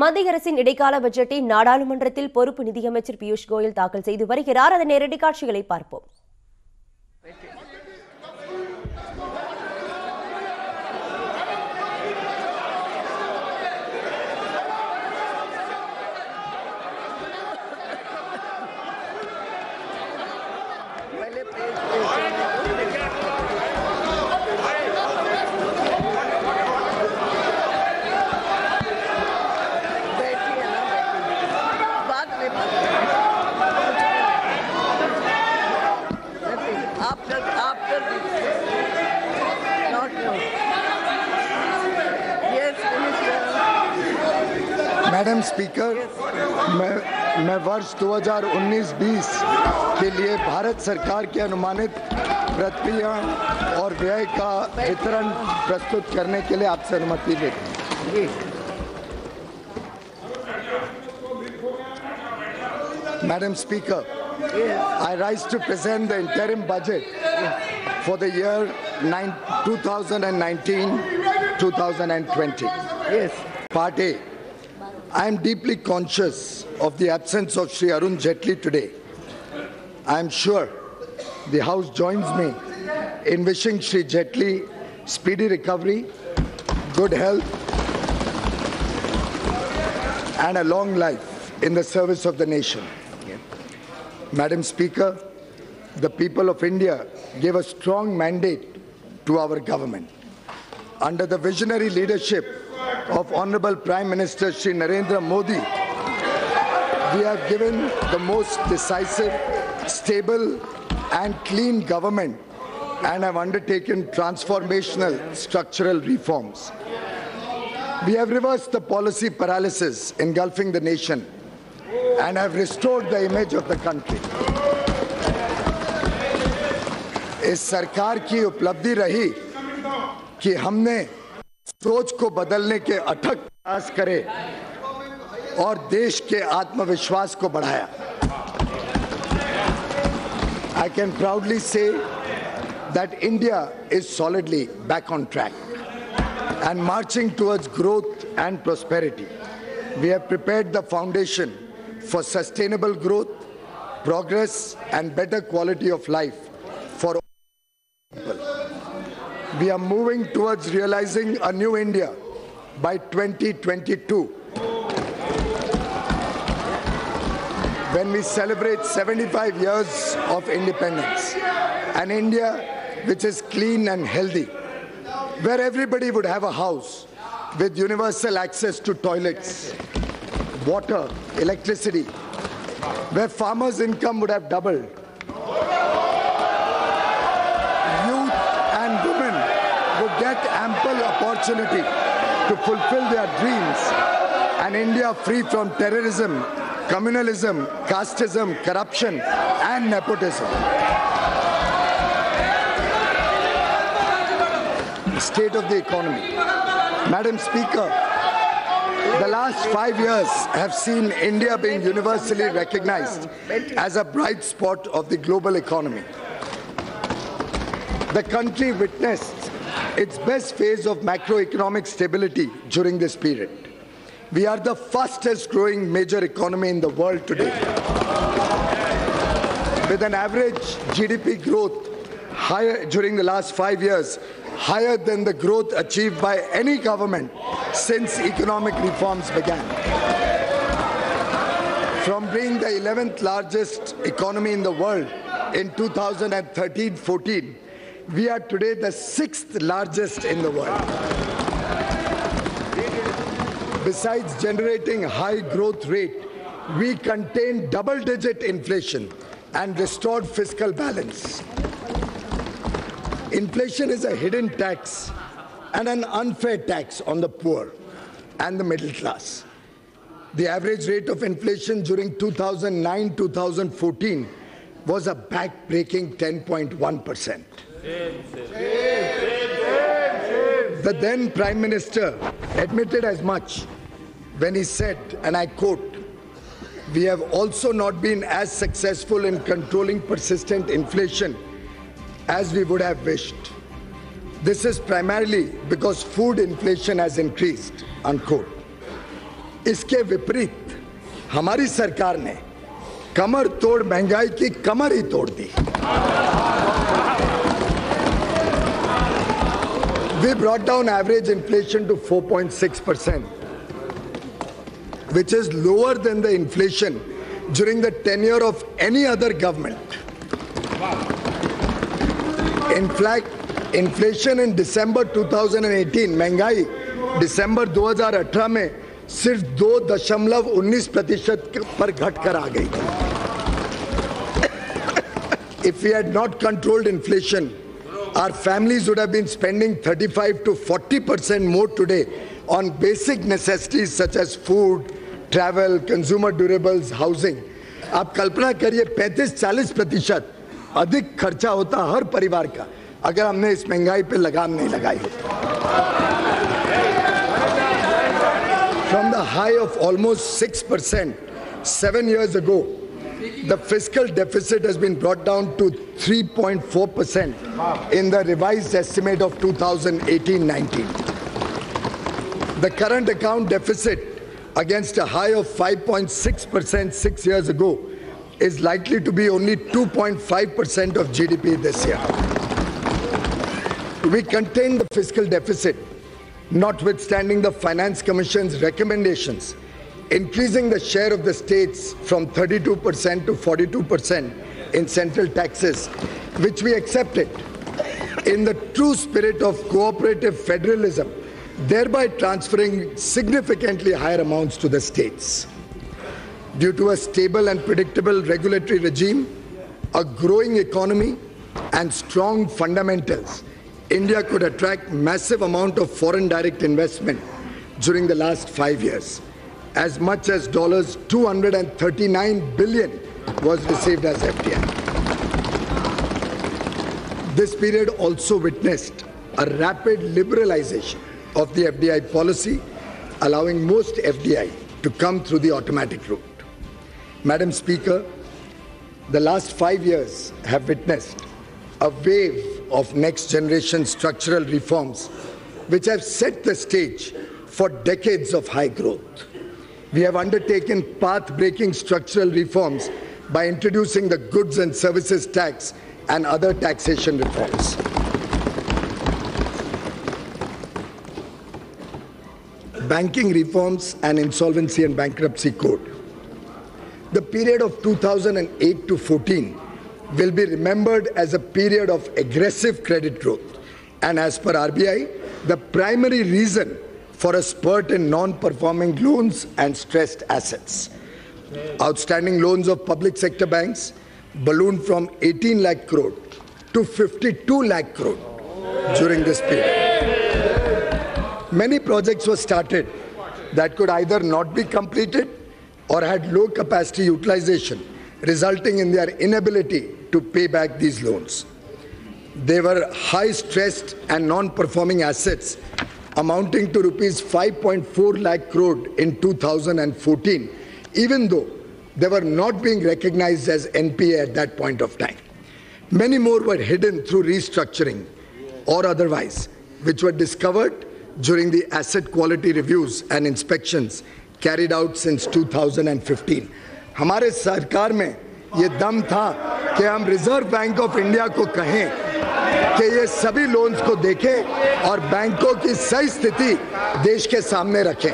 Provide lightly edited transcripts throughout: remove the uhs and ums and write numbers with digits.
மத்திய அரசின் இடைக்கால பட்ஜெட்டை நாடாளுமன்றத்தில் பொறுப்பு நிதியமைச்சர் பியூஷ் கோயல் தாக்கல் செய்து வருகிறார். அதன் நேரடி காட்சிகளை பார்ப்போம். मैडम स्पीकर, मैं वर्ष 2019-20 के लिए भारत सरकार के अनुमानित प्रक्रिया और व्यय का वितरण प्रस्तुत करने के लिए आपसे अनुमति लेता हूं। Madam Speaker, I rise to present the interim budget for the year 2019-2020. Yes. Part A. I am deeply conscious of the absence of Shri Arun Jaitley today. I am sure the House joins me in wishing Shri Jaitley speedy recovery, good health, and a long life in the service of the nation. Madam Speaker, the people of India gave a strong mandate to our government. Under the visionary leadership of Honorable Prime Minister Shri Narendra Modi, we have given the most decisive, stable and clean government and have undertaken transformational structural reforms. We have reversed the policy paralysis engulfing the nation and have restored the image of the country. इस सरकार की उपलब्धि रही कि हमने सोच को बदलने के अथक प्रयास करे और देश के आत्मविश्वास को बढ़ाया. I can proudly say that India is solidly back on track and marching towards growth and prosperity. We have prepared the foundation for sustainable growth, progress, and better quality of life for all people. We are moving towards realizing a new India by 2022, when we celebrate 75 years of independence. An India which is clean and healthy, where everybody would have a house with universal access to toilets, water, electricity, where farmers' income would have doubled. Youth and women would get ample opportunity to fulfill their dreams. An India free from terrorism, communalism, casteism, corruption, and nepotism. State of the economy. Madam Speaker, the last 5 years have seen India being universally recognized as a bright spot of the global economy. The country witnessed its best phase of macroeconomic stability during this period. We are the fastest growing major economy in the world today, with an average GDP growth higher during the last 5 years, higher than the growth achieved by any government since economic reforms began. From being the 11th largest economy in the world in 2013-14, we are today the 6th largest in the world. Besides generating high growth rate, we contained double-digit inflation and restored fiscal balance. Inflation is a hidden tax and an unfair tax on the poor and the middle class. The average rate of inflation during 2009-2014 was a back-breaking 10.1%. The then Prime Minister admitted as much when he said, and I quote, "We have also not been as successful in controlling persistent inflation as we would have wished. This is primarily because food inflation has increased," unquote. इसके विपरीत हमारी सरकार ने कमर तोड़ महंगाई की कमर ही तोड़ दी। We brought down average inflation to 4.6%, which is lower than the inflation during the tenure of any other government. In fact, inflation in December 2018, महंगाई दिसंबर 2018 में सिर्फ 2.19% पर घटकर आ गई। If we had not controlled inflation, our families would have been spending 35 to 40% more today on basic necessities such as food, travel, consumer durables, housing. आप कल्पना करिए 35-40% अधिक खर्चा होता हर परिवार का अगर हमने इस महंगाई पे लगाम नहीं लगाई होती। From the high of almost 6% 7 years ago, the fiscal deficit has been brought down to 3.4% in the revised estimate of 2018-19. The current account deficit, against a high of 5.6% 6 years ago, is likely to be only 2.5% of GDP this year. We contained the fiscal deficit, notwithstanding the Finance Commission's recommendations, increasing the share of the states from 32% to 42% in central taxes, which we accepted in the true spirit of cooperative federalism, thereby transferring significantly higher amounts to the states. Due to a stable and predictable regulatory regime, a growing economy, and strong fundamentals, India could attract massive amount of foreign direct investment during the last 5 years. As much as $239 billion was received as FDI. This period also witnessed a rapid liberalization of the FDI policy, allowing most FDI to come through the automatic route. Madam Speaker, the last 5 years have witnessed a wave of next-generation structural reforms which have set the stage for decades of high growth. We have undertaken path-breaking structural reforms by introducing the goods and services tax and other taxation reforms. Banking reforms and insolvency and bankruptcy code. The period of 2008 to 14 will be remembered as a period of aggressive credit growth. And as per RBI, the primary reason for a spurt in non-performing loans and stressed assets. Outstanding loans of public sector banks ballooned from 18 lakh crore to 52 lakh crore during this period. Many projects were started that could either not be completed or had low capacity utilization, resulting in their inability to pay back these loans. They were high stressed and non-performing assets amounting to rupees 5.4 lakh crore in 2014, even though they were not being recognized as NPA at that point of time. Many more were hidden through restructuring or otherwise, which were discovered during the asset quality reviews and inspections carried out since 2015. हमारे सरकार में ये दम था कि हम reserve bank of India को कहें कि ये सभी लोन्स को देखें और बैंकों की सही स्थिति देश के सामने रखें।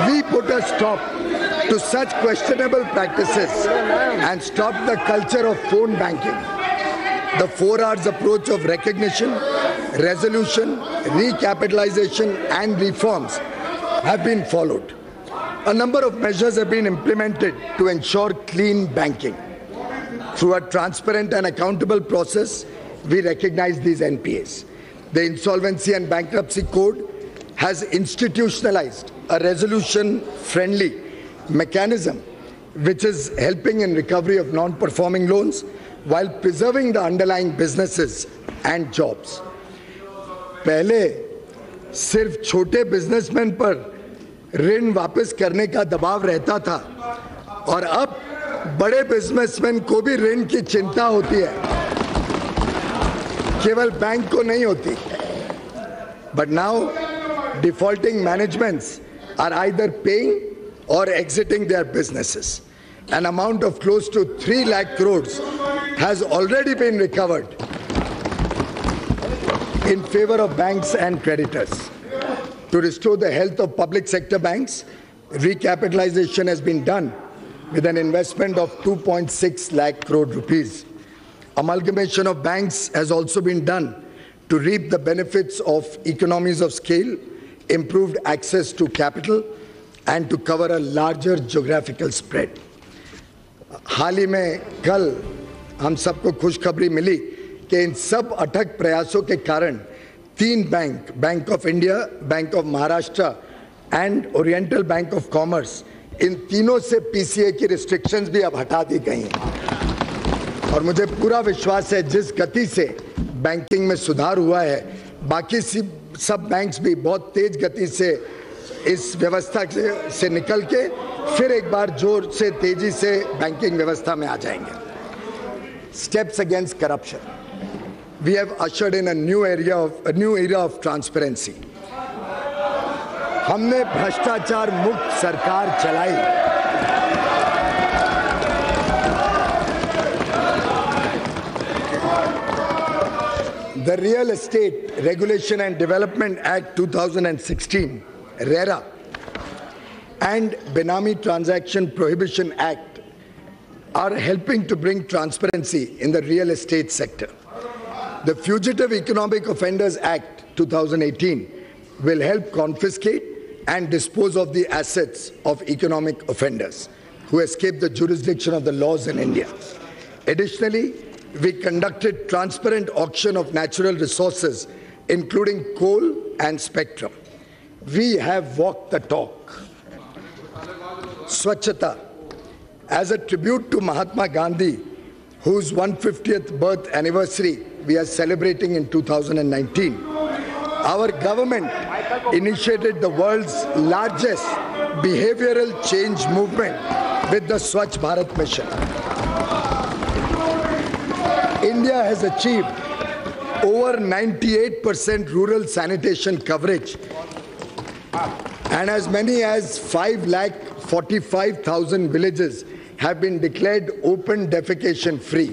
We put a stop to such questionable practices and stopped the culture of phone banking. The 4 R's approach of recognition, resolution, recapitalization and reforms have been followed. A number of measures have been implemented to ensure clean banking. Through a transparent and accountable process, we recognize these NPAs. The Insolvency and Bankruptcy Code has institutionalized a resolution-friendly mechanism which is helping in recovery of non-performing loans while preserving the underlying businesses and jobs. पहले सिर्फ छोटे businessman पर ऋण वापस करने का दबाव रहता था और अब बड़े बिजनेसमैन को भी ऋण की चिंता होती है, केवल बैंक को नहीं होती। But now, defaulting managements are either paying or exiting their businesses. An amount of close to 3 lakh crores has already been recovered in favor of banks and creditors. To restore the health of public sector banks, recapitalization has been done with an investment of 2.6 lakh crore rupees. Amalgamation of banks has also been done to reap the benefits of economies of scale, improved access to capital, and to cover a larger geographical spread. हाल ही में कल हम सबको खुशखबरी मिली कि इन सब अथक प्रयासों के कारण 3 bank, bank of India, bank of Maharashtra and oriental bank of commerce, इन तीनों से पीसीए की रिस्ट्रिक्शंस भी अब हटा दी गई हैं। और मुझे पूरा विश्वास है जिस गति से बैंकिंग में सुधार हुआ है, बाकी सब बैंक्स भी बहुत तेज गति से इस व्यवस्था से निकल के फिर एक बार जोर से तेजी से बैंकिंग व्यवस्था में आ जाएंगे। Steps against corruption. We have ushered in a new era of transparency. हमने भ्रष्टाचार मुक्त सरकार चलाई। The Real Estate Regulation and Development Act 2016, RERA, and Benami Transaction Prohibition Act are helping to bring transparency in the real estate sector. The Fugitive Economic Offenders Act 2018 will help confiscate and dispose of the assets of economic offenders who escape the jurisdiction of the laws in India. Additionally, we conducted transparent auction of natural resources, including coal and spectrum. We have walked the talk. Swachhata, as a tribute to Mahatma Gandhi, whose 150th birth anniversary we are celebrating in 2019, our government initiated the world's largest behavioral change movement with the Swachh Bharat Mission. India has achieved over 98% rural sanitation coverage, and as many as 5,45,000 villages have been declared open defecation free.